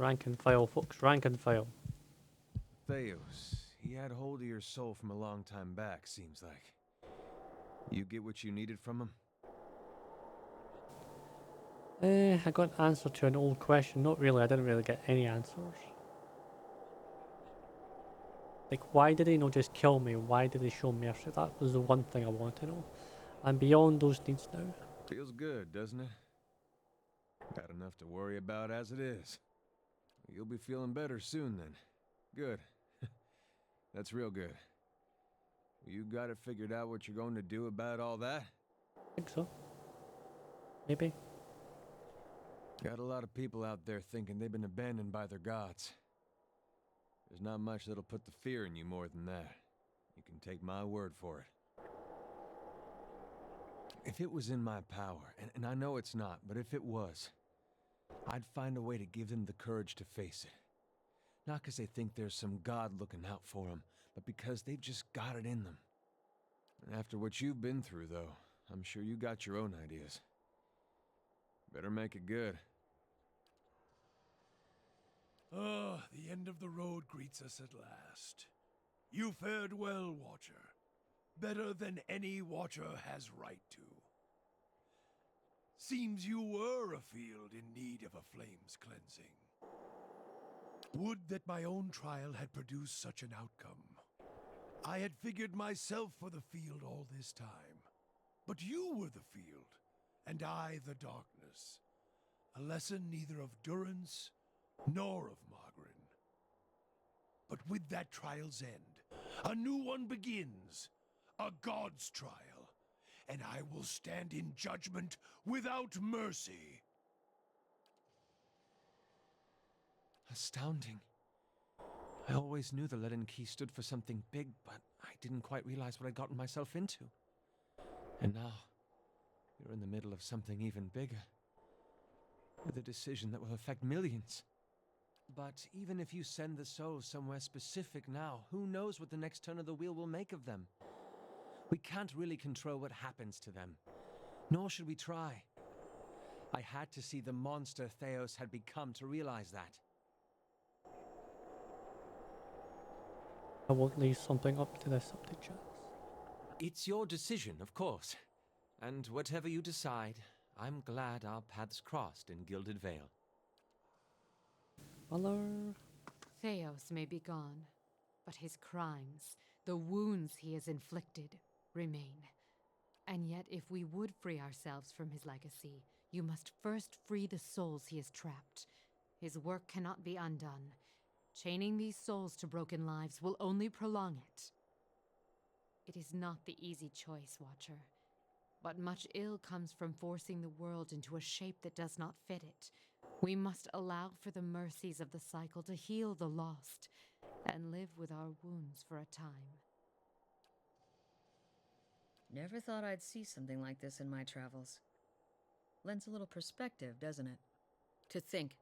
Rank and file, folks. Rank and file. Theos, he had hold of your soul from a long time back, seems like. You get what you needed from him? I got an answer to an old question. Not really, I didn't really get any answers. Like, why did he not just kill me? Why did he show mercy? That was the one thing I want to know. I'm beyond those needs now. Feels good, doesn't it? Got enough to worry about as it is. You'll be feeling better soon then. Good. That's real good. You got it figured out what you're going to do about all that? I think so. Maybe. Got a lot of people out there thinking they've been abandoned by their gods. There's not much that'll put the fear in you more than that. You can take my word for it. If it was in my power, and I know it's not, but if it was, I'd find a way to give them the courage to face it. Not because they think there's some god looking out for them, but because they've just got it in them. And after what you've been through, though, I'm sure you got your own ideas. Better make it good. Ah, the end of the road greets us at last. You fared well, Watcher. Better than any Watcher has right to. Seems you were a field in need of a flame's cleansing. Would that my own trial had produced such an outcome. I had figured myself for the field all this time. But you were the field, and I the darkness. A lesson neither of durance nor of Margarin. But with that trial's end, a new one begins, a god's trial, and I will stand in judgment without mercy. Astounding. I always knew the Leaden Key stood for something big, but I didn't quite realize what I'd gotten myself into. And now, you're in the middle of something even bigger. With a decision that will affect millions. But even if you send the souls somewhere specific now, who knows what the next turn of the wheel will make of them? We can't really control what happens to them. Nor should we try. I had to see the monster Theos had become to realize that. I won't leave something up to this subject, chance. It's your decision, of course. And whatever you decide, I'm glad our paths crossed in Gilded Vale. Mother. Theos may be gone, but his crimes, the wounds he has inflicted, remain. And yet, if we would free ourselves from his legacy, you must first free the souls he has trapped. His work cannot be undone. Chaining these souls to broken lives will only prolong it. It is not the easy choice, Watcher. But much ill comes from forcing the world into a shape that does not fit it. We must allow for the mercies of the cycle to heal the lost, and live with our wounds for a time. Never thought I'd see something like this in my travels. Lends a little perspective, doesn't it? To think,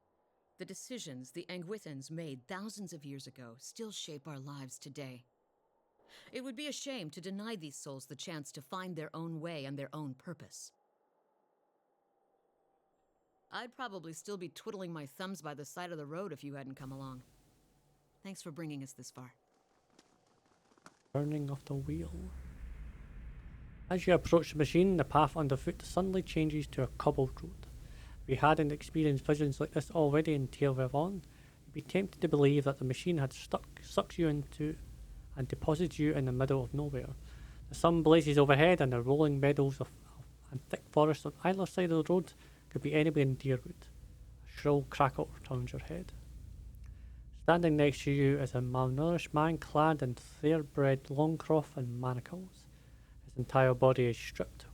the decisions the Angwithans made thousands of years ago still shape our lives today. It would be a shame to deny these souls the chance to find their own way and their own purpose. I'd probably still be twiddling my thumbs by the side of the road if you hadn't come along. Thanks for bringing us this far. Turning of the wheel. As you approach the machine, the path underfoot suddenly changes to a cobbled road. If you hadn't experienced visions like this already in Tale Vivon, you'd be tempted to believe that the machine had sucked you into and deposits you in the middle of nowhere. The sun blazes overhead, and the rolling meadows and thick forests on either side of the road could be anywhere in Deerwood. A shrill crackle turns your head. Standing next to you is a malnourished man clad in thoroughbred longcroft and manacles. His entire body is stripped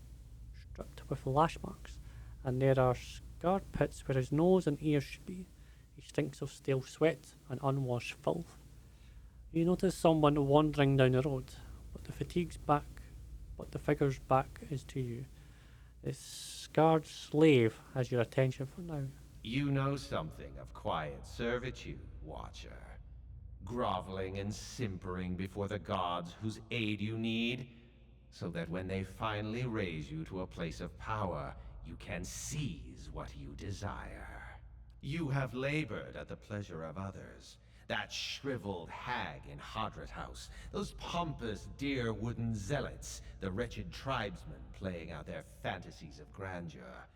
with lash marks, and there are scarred pits where his nose and ears should be. He stinks of stale sweat and unwashed filth. You notice someone wandering down the road, but the figure's back is to you. This scarred slave has your attention for now. You know something of quiet servitude, Watcher. Groveling and simpering before the gods whose aid you need, so that when they finally raise you to a place of power, you can seize what you desire. You have labored at the pleasure of others. That shriveled hag in Hadrat House, those pompous dear wooden zealots, the wretched tribesmen playing out their fantasies of grandeur.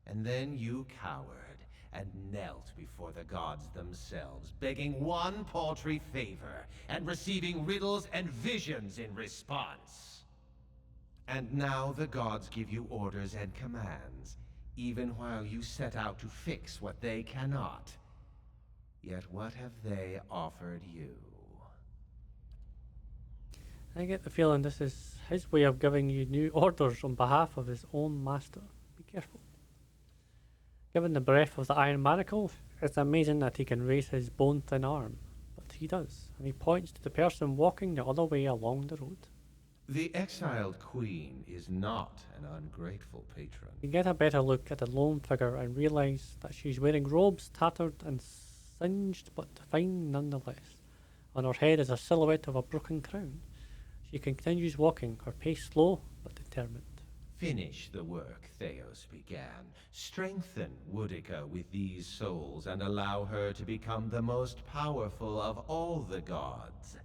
And then you cowered and knelt before the gods themselves, begging one paltry favor and receiving riddles and visions in response. And now the gods give you orders and commands, even while you set out to fix what they cannot. Yet what have they offered you? I get the feeling this is his way of giving you new orders on behalf of his own master. Be careful. Given the breadth of the Iron Manacle, it's amazing that he can raise his bone-thin arm. But he does, and he points to the person walking the other way along the road. The exiled queen is not an ungrateful patron. You get a better look at the lone figure and realise that she's wearing robes tattered and singed but fine nonetheless. On her head is a silhouette of a broken crown. She continues walking, her pace slow but determined. Finish the work Theos began. Strengthen Woodica with these souls and allow her to become the most powerful of all the gods,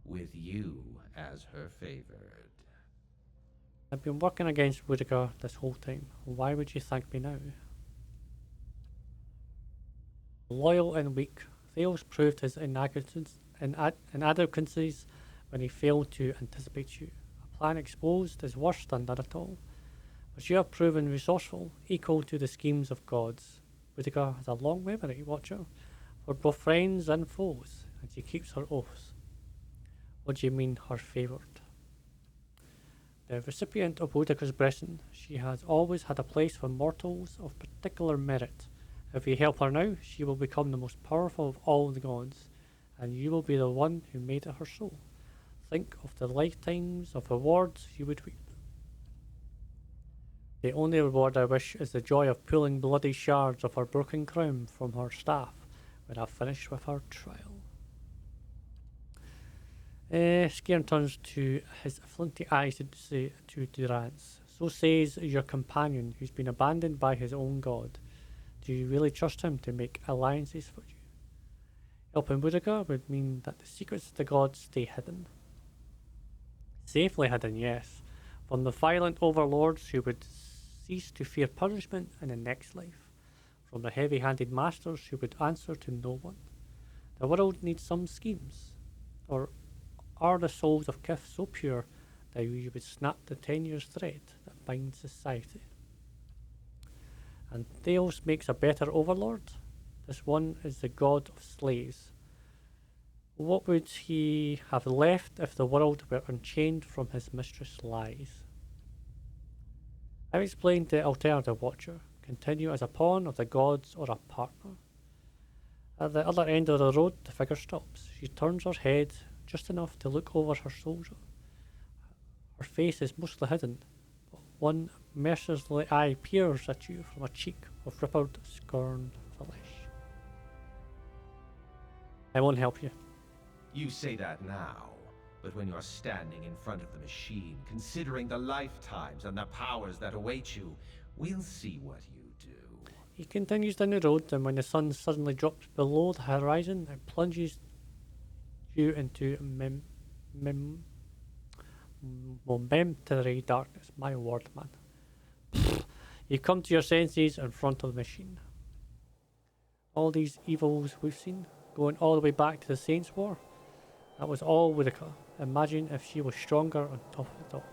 with you as her favored. I've been working against Woodica this whole time. Why would you thank me now? Loyal and weak, Theos proved his inadequacies when he failed to anticipate you. A plan exposed is worse than none at all. But you have proven resourceful, equal to the schemes of gods. Woodica has a long memory, Watcher, for both friends and foes, and she keeps her oaths. What do you mean, her favoured? The recipient of Woodica's blessing, she has always had a place for mortals of particular merit. If you help her now, she will become the most powerful of all the gods, and you will be the one who made it her so. Think of the lifetimes of rewards you would reap. The only reward I wish is the joy of pulling bloody shards of her broken crown from her staff when I've finished with her trial. Scairn turns to his flinty eyes to say to Durance, so says your companion who's been abandoned by his own god. Do you really trust him to make alliances for you? Helping Woodica would mean that the secrets of the gods stay hidden. Safely hidden, yes, from the violent overlords who would cease to fear punishment in the next life, from the heavy-handed masters who would answer to no one. The world needs some schemes, or are the souls of Kith so pure that you would snap the tenuous thread that binds society? And Theos makes a better overlord. This one is the god of slaves. What would he have left if the world were unchained from his mistress' lies? I've explained the alternative, Watcher. Continue as a pawn of the gods or a partner. At the other end of the road, the figure stops. She turns her head just enough to look over her shoulder. Her face is mostly hidden, but one mercilessly eye peers at you from a cheek of rippled scorn flesh. I won't help you. You say that now, but when you're standing in front of the machine, considering the lifetimes and the powers that await you, we'll see what you do. He continues down the road, and when the sun suddenly drops below the horizon, it plunges you into momentary darkness. My word, man. You come to your senses in front of the machine. All these evils we've seen, going all the way back to the Saints' War, that was all Woodica. Imagine if she was stronger on top of it all.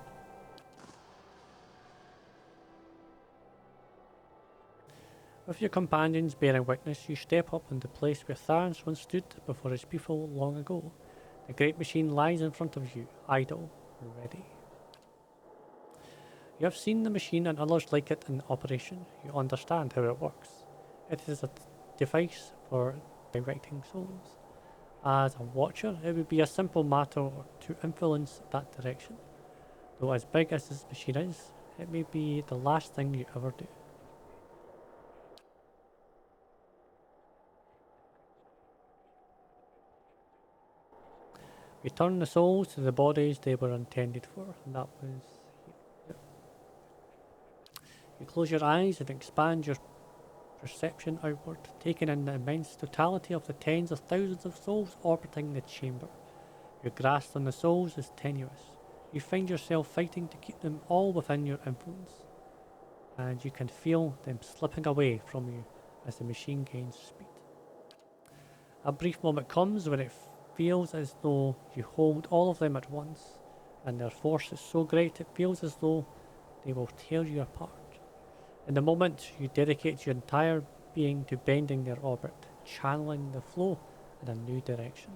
With your companions bearing witness, you step up in the place where Tharns once stood before his people long ago. The great machine lies in front of you, idle, ready. You have seen the machine and others like it in operation. You understand how it works. It is a device for directing souls. As a watcher, it would be a simple matter to influence that direction. Though as big as this machine is, it may be the last thing you ever do. Return the souls to the bodies they were intended for, and that was here. Yep. You close your eyes and expand your perception outward, taking in the immense totality of the tens of thousands of souls orbiting the chamber. Your grasp on the souls is tenuous. You find yourself fighting to keep them all within your influence, and you can feel them slipping away from you as the machine gains speed. A brief moment comes when it feels as though you hold all of them at once, and their force is so great it feels as though they will tear you apart. In the moment, you dedicate your entire being to bending their orbit, channeling the flow in a new direction.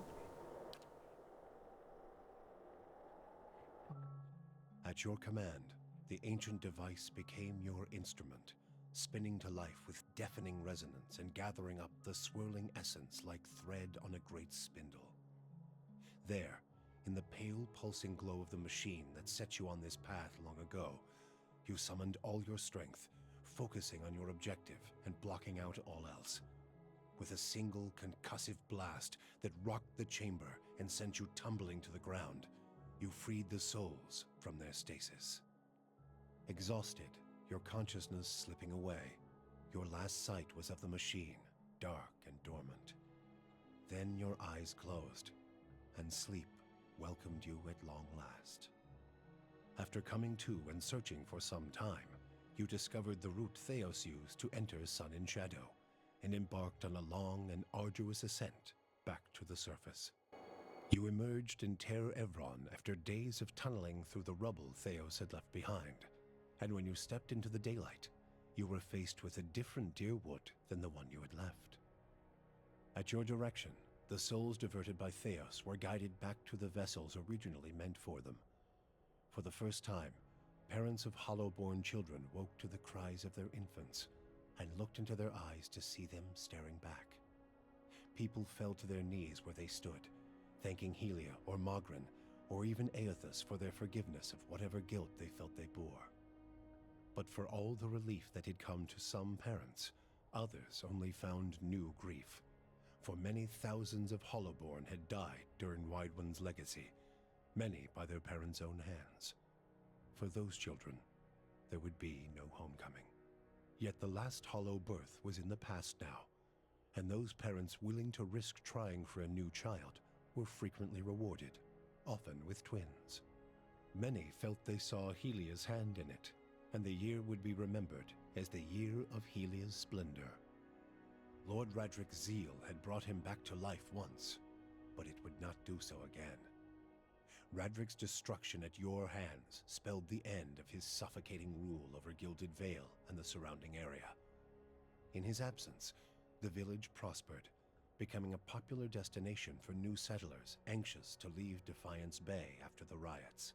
At your command, the ancient device became your instrument, spinning to life with deafening resonance and gathering up the swirling essence like thread on a great spindle. There, in the pale pulsing glow of the machine that set you on this path long ago, you summoned all your strength, focusing on your objective and blocking out all else. With a single concussive blast that rocked the chamber and sent you tumbling to the ground, you freed the souls from their stasis. Exhausted, your consciousness slipping away, your last sight was of the machine, dark and dormant. Then your eyes closed, and sleep welcomed you at long last. After coming to and searching for some time, you discovered the route Theos used to enter Sun and Shadow, and embarked on a long and arduous ascent back to the surface. You emerged in Ter Evron after days of tunneling through the rubble Theos had left behind, and when you stepped into the daylight, you were faced with a different Deerwood than the one you had left. At your direction, the souls diverted by Theos were guided back to the vessels originally meant for them. For the first time, parents of hollow-born children woke to the cries of their infants and looked into their eyes to see them staring back. People fell to their knees where they stood, thanking Helia or Mogren or even Aethys for their forgiveness of whatever guilt they felt they bore. But for all the relief that had come to some parents, others only found new grief. For many thousands of Hollowborn had died during Wideone's legacy, many by their parents' own hands. For those children, there would be no homecoming. Yet the last Hollow birth was in the past now, and those parents willing to risk trying for a new child were frequently rewarded, often with twins. Many felt they saw Helia's hand in it, and the year would be remembered as the year of Helia's splendor. Lord Radric's zeal had brought him back to life once, but it would not do so again. Radric's destruction at your hands spelled the end of his suffocating rule over Gilded Vale and the surrounding area. In his absence, the village prospered, becoming a popular destination for new settlers anxious to leave Defiance Bay after the riots.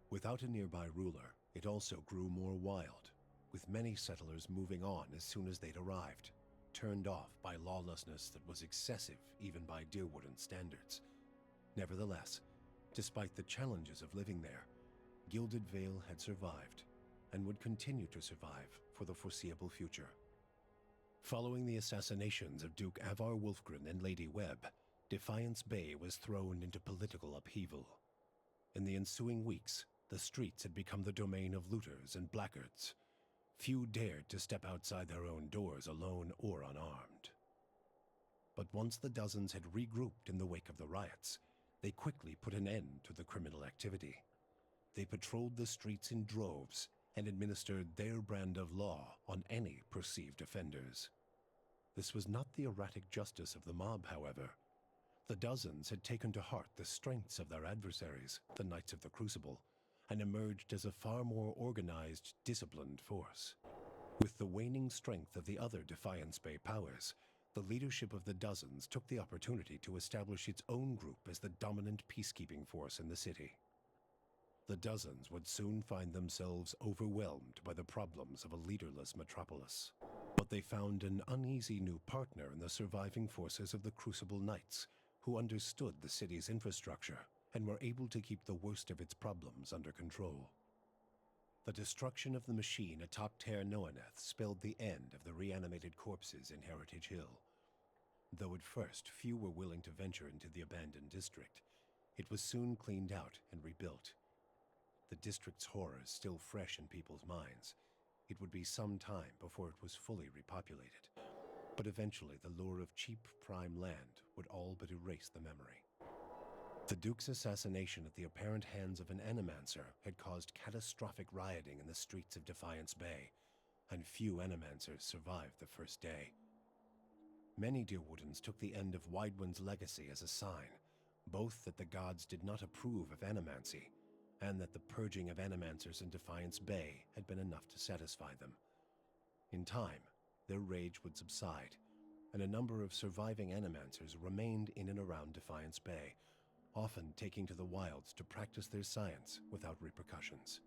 Without a nearby ruler, it also grew more wild, with many settlers moving on as soon as they'd arrived, turned off by lawlessness that was excessive even by Deerwooden standards. Nevertheless, despite the challenges of living there, Gilded Vale had survived, and would continue to survive for the foreseeable future. Following the assassinations of Duke Avar Wolfgren and Lady Webb, Defiance Bay was thrown into political upheaval. In the ensuing weeks, the streets had become the domain of looters and blackguards. Few dared to step outside their own doors alone or unarmed. But once the dozens had regrouped in the wake of the riots, they quickly put an end to the criminal activity. They patrolled the streets in droves and administered their brand of law on any perceived offenders. This was not the erratic justice of the mob, however. The dozens had taken to heart the strengths of their adversaries, the Knights of the Crucible, and emerged as a far more organized, disciplined force. With the waning strength of the other Defiance Bay powers, the leadership of the dozens took the opportunity to establish its own group as the dominant peacekeeping force in the city. The dozens would soon find themselves overwhelmed by the problems of a leaderless metropolis. But they found an uneasy new partner in the surviving forces of the Crucible Knights, who understood the city's infrastructure and were able to keep the worst of its problems under control. The destruction of the machine atop Ter Noaneth spelled the end of the reanimated corpses in Heritage Hill. Though at first few were willing to venture into the abandoned district, it was soon cleaned out and rebuilt. The district's horrors still fresh in people's minds, it would be some time before it was fully repopulated, but eventually the lure of cheap prime land would all but erase the memory. The Duke's assassination at the apparent hands of an Animancer had caused catastrophic rioting in the streets of Defiance Bay, and few Animancers survived the first day. Many Deerwoodens took the end of Widewind's legacy as a sign, both that the gods did not approve of Animancy, and that the purging of Animancers in Defiance Bay had been enough to satisfy them. In time, their rage would subside, and a number of surviving Animancers remained in and around Defiance Bay, often taking to the wilds to practice their science without repercussions.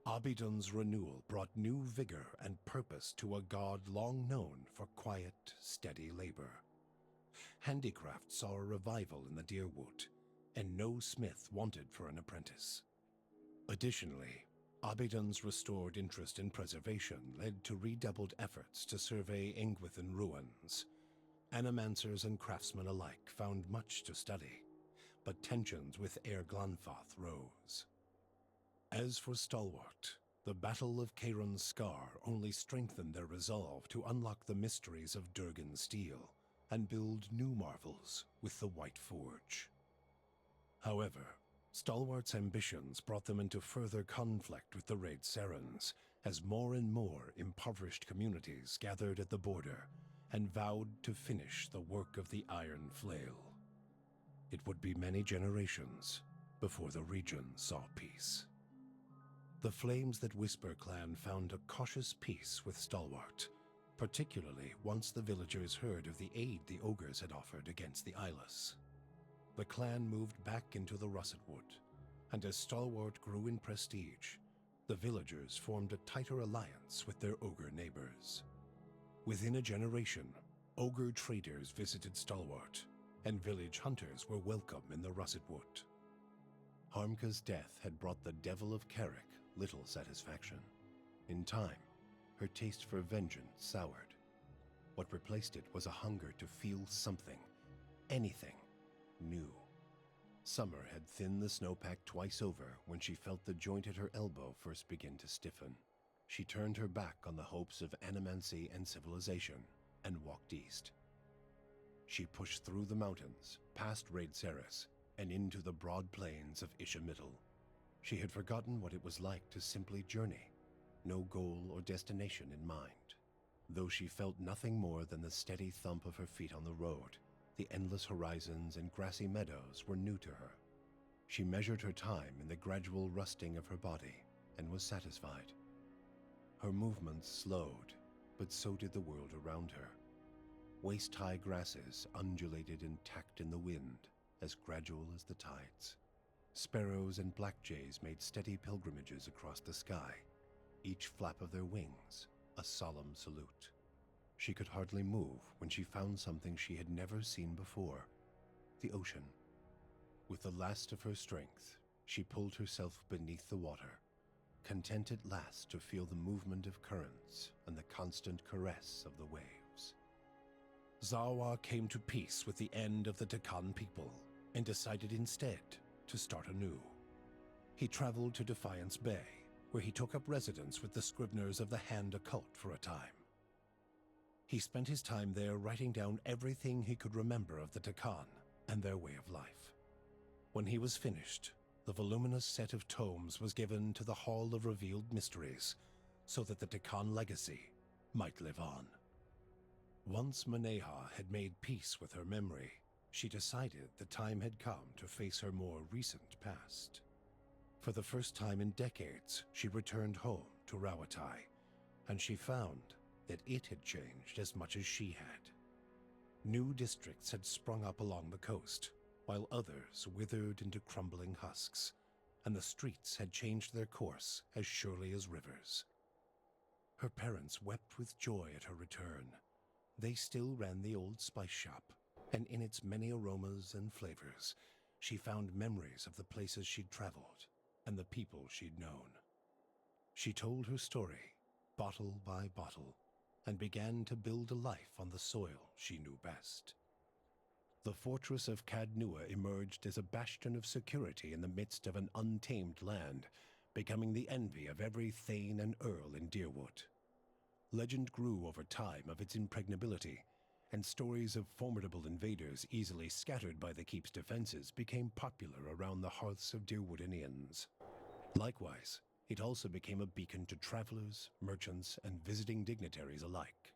Abidun's renewal brought new vigor and purpose to a god long known for quiet, steady labor. Handicraft saw a revival in the Deerwood, and no smith wanted for an apprentice. Additionally, Abidun's restored interest in preservation led to redoubled efforts to survey Engwithan ruins. Animancers and craftsmen alike found much to study, but tensions with Aer Glanfath rose. As for Stalwart, the Battle of Caeron's Scar only strengthened their resolve to unlock the mysteries of Durgan steel and build new marvels with the White Forge. However, Stalwart's ambitions brought them into further conflict with the Raid Serens, as more and more impoverished communities gathered at the border and vowed to finish the work of the Iron Flail. It would be many generations before the region saw peace. The Flames That Whisper clan found a cautious peace with Stalwart, particularly once the villagers heard of the aid the ogres had offered against the Eyeless. The clan moved back into the Russet Wood, and as Stalwart grew in prestige, the villagers formed a tighter alliance with their ogre neighbors. Within a generation, ogre traders visited Stalwart, and village hunters were welcome in the Russet Wood. Harmka's death had brought the Devil of Carrick little satisfaction. In time, her taste for vengeance soured. What replaced it was a hunger to feel something, anything, new. Summer had thinned the snowpack twice over when she felt the joint at her elbow first begin to stiffen. She turned her back on the hopes of animancy and civilization and walked east. She pushed through the mountains, past Raid Ceres, and into the broad plains of Ishamiddle. She had forgotten what it was like to simply journey, no goal or destination in mind. Though she felt nothing more than the steady thump of her feet on the road, the endless horizons and grassy meadows were new to her. She measured her time in the gradual rusting of her body and was satisfied. Her movements slowed, but so did the world around her. Waist-high grasses undulated and tacked in the wind, as gradual as the tides. Sparrows and blackjays made steady pilgrimages across the sky, each flap of their wings a solemn salute. She could hardly move when she found something she had never seen before, the ocean. With the last of her strength, she pulled herself beneath the water, content at last to feel the movement of currents and the constant caress of the waves. Zawa came to peace with the end of the Takan people and decided instead to start anew. He traveled to Defiance Bay, where he took up residence with the Scriveners of the Hand Occult for a time. He spent his time there writing down everything he could remember of the Takan and their way of life. When he was finished, the voluminous set of tomes was given to the Hall of Revealed Mysteries, so that the Takan legacy might live on. Once Maneha had made peace with her memory, she decided the time had come to face her more recent past. For the first time in decades, she returned home to Rawatai, and she found that it had changed as much as she had. New districts had sprung up along the coast, while others withered into crumbling husks, and the streets had changed their course as surely as rivers. Her parents wept with joy at her return. They still ran the old spice shop, and in its many aromas and flavors, she found memories of the places she'd traveled and the people she'd known. She told her story, bottle by bottle, and began to build a life on the soil she knew best. The fortress of Cadnua emerged as a bastion of security in the midst of an untamed land, becoming the envy of every thane and earl in Deerwood. Legend grew over time of its impregnability, and stories of formidable invaders easily scattered by the keep's defenses became popular around the hearths of Deerwoodinians. Likewise, it also became a beacon to travelers, merchants, and visiting dignitaries alike.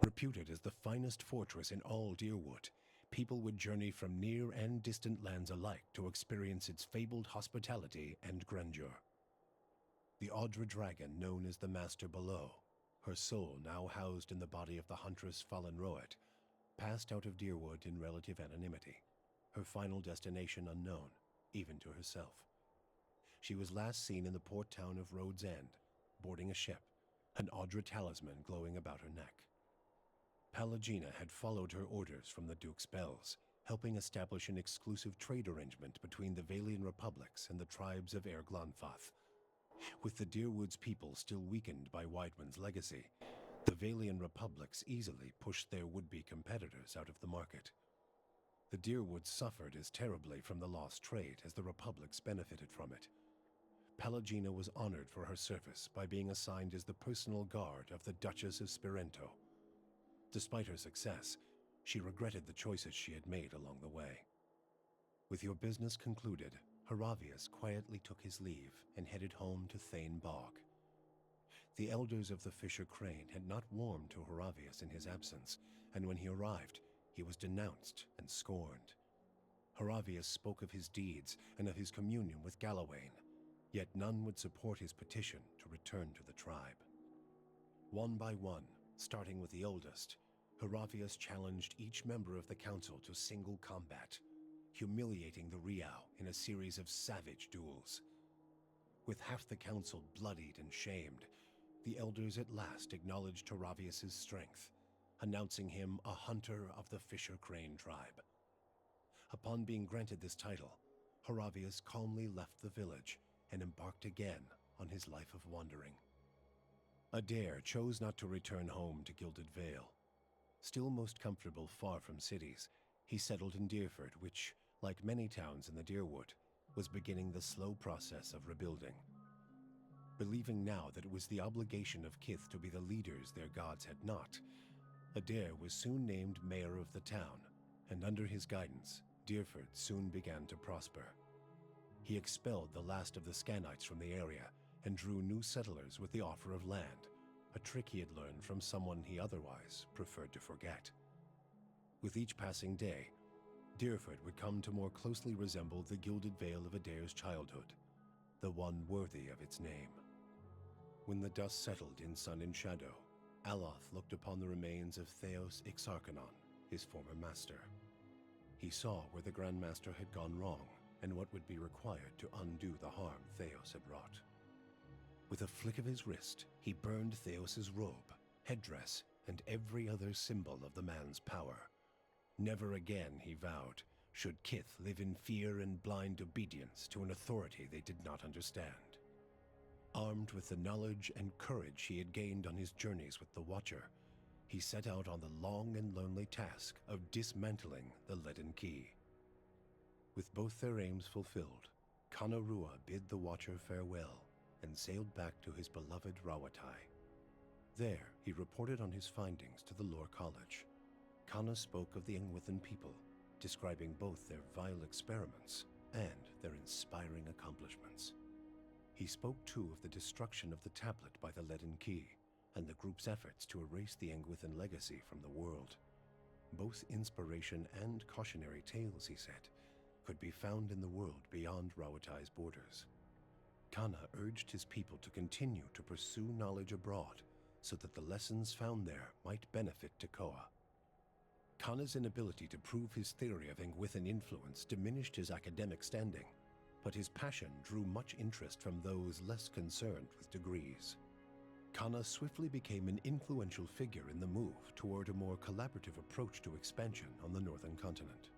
Reputed as the finest fortress in all Deerwood, people would journey from near and distant lands alike to experience its fabled hospitality and grandeur. The Audra dragon known as the Master Below, her soul now housed in the body of the huntress Fallen Roet, passed out of Deerwood in relative anonymity, her final destination unknown, even to herself. She was last seen in the port town of Road's End, boarding a ship, an Audra talisman glowing about her neck. Pallegina had followed her orders from the Duke's bells, helping establish an exclusive trade arrangement between the Valian republics and the tribes of Erglonfath. With the Deerwood's people still weakened by Widewind's legacy, the Valian republics easily pushed their would-be competitors out of the market. The Deerwoods suffered as terribly from the lost trade as the republics benefited from it. Pallegina was honored for her service by being assigned as the personal guard of the Duchess of Spirento. Despite her success, she regretted the choices she had made along the way. With your business concluded, Haravius quietly took his leave and headed home to Thane Bog. The elders of the Fisher Crane had not warmed to Haravius in his absence, and when he arrived, he was denounced and scorned. Haravius spoke of his deeds and of his communion with Galawain, yet none would support his petition to return to the tribe. One by one, starting with the oldest, Haravius challenged each member of the council to single combat, humiliating the Riau in a series of savage duels. With half the council bloodied and shamed, the elders at last acknowledged Haravius' strength, announcing him a hunter of the Fisher Crane tribe. Upon being granted this title, Haravius calmly left the village and embarked again on his life of wandering. Adair chose not to return home to Gilded Vale. Still most comfortable far from cities, he settled in Deerford, which, like many towns in the Deerwood, was beginning the slow process of rebuilding. Believing now that it was the obligation of Kith to be the leaders their gods had not, Adair was soon named mayor of the town, and under his guidance, Deerford soon began to prosper. He expelled the last of the Scanites from the area and drew new settlers with the offer of land, a trick he had learned from someone he otherwise preferred to forget. With each passing day, Deerford would come to more closely resemble the Gilded Vale of Adair's childhood, the one worthy of its name. When the dust settled in sun and shadow, Aloth looked upon the remains of Theos Ixarchanon, his former master. He saw where the Grand Master had gone wrong and what would be required to undo the harm Theos had wrought. With a flick of his wrist, he burned Theos's robe, headdress, and every other symbol of the man's power. Never again, he vowed, should Kith live in fear and blind obedience to an authority they did not understand. Armed with the knowledge and courage he had gained on his journeys with the Watcher, he set out on the long and lonely task of dismantling the Leaden Key. With both their aims fulfilled, Kanarua bid the Watcher farewell and sailed back to his beloved Rawatai. There, he reported on his findings to the Lore College. Kana spoke of the Engwithan people, describing both their vile experiments and their inspiring accomplishments. He spoke too of the destruction of the tablet by the Leaden Key, and the group's efforts to erase the Engwithan legacy from the world. Both inspiration and cautionary tales, he said, could be found in the world beyond Rawatai's borders. Kana urged his people to continue to pursue knowledge abroad, so that the lessons found there might benefit Tekoa. Kana's inability to prove his theory of Engwithan influence diminished his academic standing, but his passion drew much interest from those less concerned with degrees. Kana swiftly became an influential figure in the move toward a more collaborative approach to expansion on the northern continent.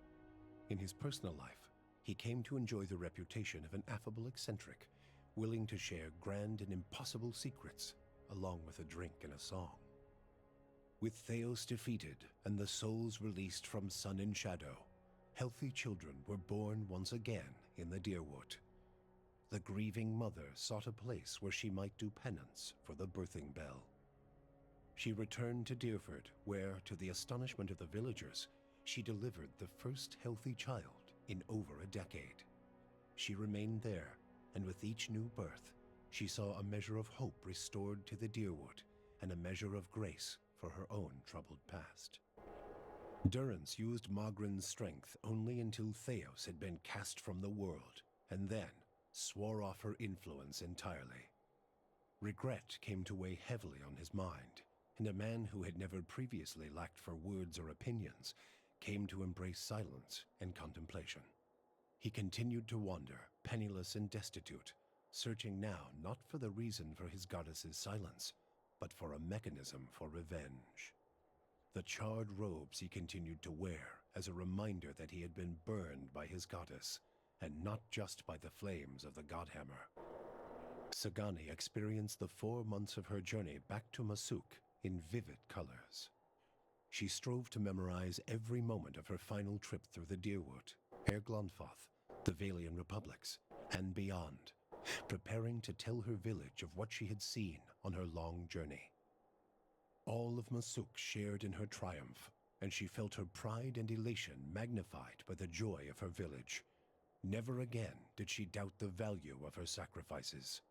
In his personal life, he came to enjoy the reputation of an affable eccentric, willing to share grand and impossible secrets, along with a drink and a song. With Theos defeated and the souls released from sun and shadow, healthy children were born once again in the Deerwood. the grieving mother sought a place where she might do penance for the birthing bell. She returned to Deerford, where, to the astonishment of the villagers, she delivered the first healthy child in over a decade. She remained there, and with each new birth, she saw a measure of hope restored to the Deerwood, and a measure of grace for her own troubled past. Durrance used Mogren's strength only until Theos had been cast from the world, and then swore off her influence entirely. Regret came to weigh heavily on his mind, and a man who had never previously lacked for words or opinions came to embrace silence and contemplation. He continued to wander, penniless and destitute, searching now not for the reason for his goddess's silence, but for a mechanism for revenge. The charred robes he continued to wear as a reminder that he had been burned by his goddess, and not just by the flames of the Godhammer. Sagani experienced the 4 months of her journey back to Masuk in vivid colors. She strove to memorize every moment of her final trip through the Deerwood, Glonfoth, the Valian Republics, and beyond, preparing to tell her village of what she had seen on her long journey. All of Masuk shared in her triumph, and she felt her pride and elation magnified by the joy of her village. Never again did she doubt the value of her sacrifices.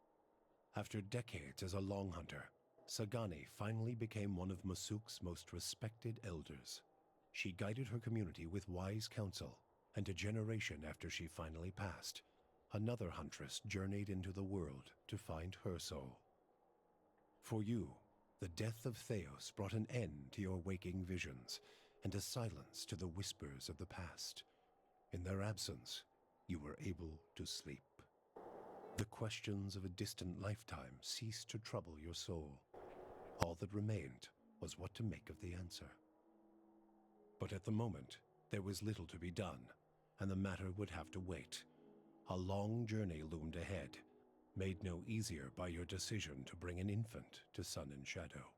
After decades as a long hunter, Sagani finally became one of Masuk's most respected elders. She guided her community with wise counsel, and a generation after she finally passed, another huntress journeyed into the world to find her soul. For you, the death of Theos brought an end to your waking visions, and a silence to the whispers of the past. In their absence, you were able to sleep. The questions of a distant lifetime ceased to trouble your soul. All that remained was what to make of the answer. But at the moment, there was little to be done, and the matter would have to wait. A long journey loomed ahead, made no easier by your decision to bring an infant to Sun and Shadow.